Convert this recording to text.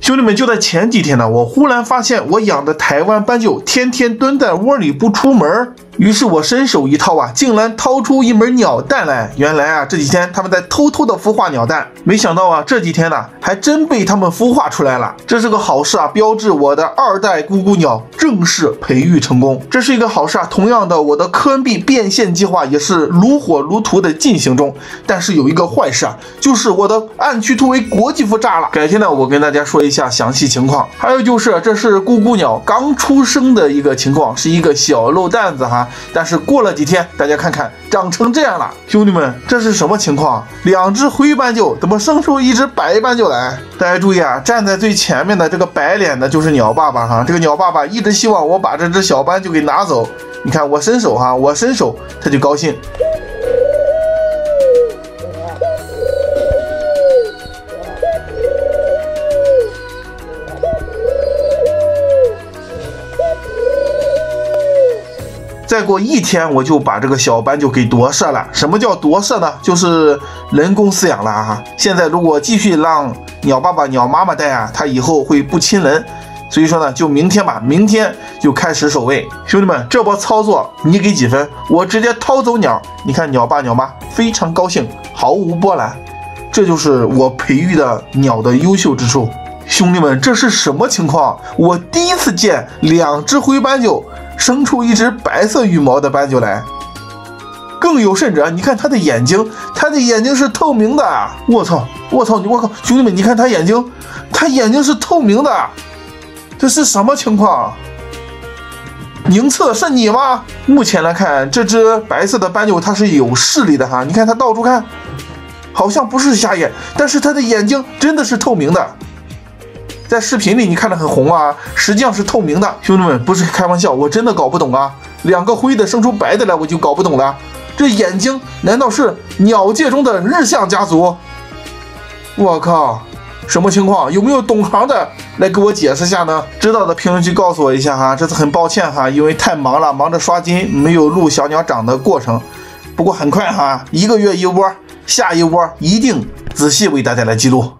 兄弟们，就在前几天呢，我忽然发现我养的台湾斑鸠天天蹲在窝里不出门，于是我伸手一掏啊，竟然掏出一枚鸟蛋来。原来啊，这几天他们在偷偷的孵化鸟蛋，没想到啊，这几天呢，还真被他们孵化出来了。这是个好事啊，标志我的2代咕咕鸟正式培育成功。这是一个好事啊。同样的，我的科恩币变现计划也是如火如荼的进行中。但是有一个坏事啊，就是我的暗区突围国际服炸了。改天呢，我跟大家说一下详细情况。还有就是，这是咕咕鸟刚出生的一个情况，是一个小肉蛋子哈。但是过了几天，大家看看长成这样了。兄弟们，这是什么情况？2只灰斑鸠怎么生出1只白斑鸠来？大家注意啊，站在最前面的这个白脸的就是鸟爸爸哈。这个鸟爸爸一直希望我把这只小斑鸠给拿走。你看我伸手哈，我伸手他就高兴。再过1天，我就把这个小斑鸠给夺舍了。什么叫夺舍呢？就是人工饲养了啊。现在如果继续让鸟爸爸、鸟妈妈带啊，它以后会不亲人。所以说呢，就明天吧，明天就开始守卫。兄弟们，这波操作你给几分？我直接掏走鸟，你看鸟爸鸟妈非常高兴，毫无波澜。这就是我培育的鸟的优秀之处。兄弟们，这是什么情况？我第一次见2只灰斑鸠生出1只白色羽毛的斑鸠来。更有甚者，你看它的眼睛，是透明的。我靠，兄弟们，你看它眼睛是透明的。这是什么情况？宁次是你吗？目前来看，这只白色的斑鸠它是有视力的哈。你看它到处看，好像不是瞎眼，但是它的眼睛真的是透明的。在视频里你看着很红啊，实际上是透明的。兄弟们，不是开玩笑，我真的搞不懂啊。2个灰的生出白的来，我就搞不懂了。这眼睛难道是鸟界中的日向家族？我靠，什么情况？有没有懂行的来给我解释下呢？知道的评论区告诉我一下哈。这次很抱歉哈，因为太忙了，忙着刷金，没有录小鸟长的过程。不过很快哈，1个月1窝，下一窝一定仔细为大家来记录。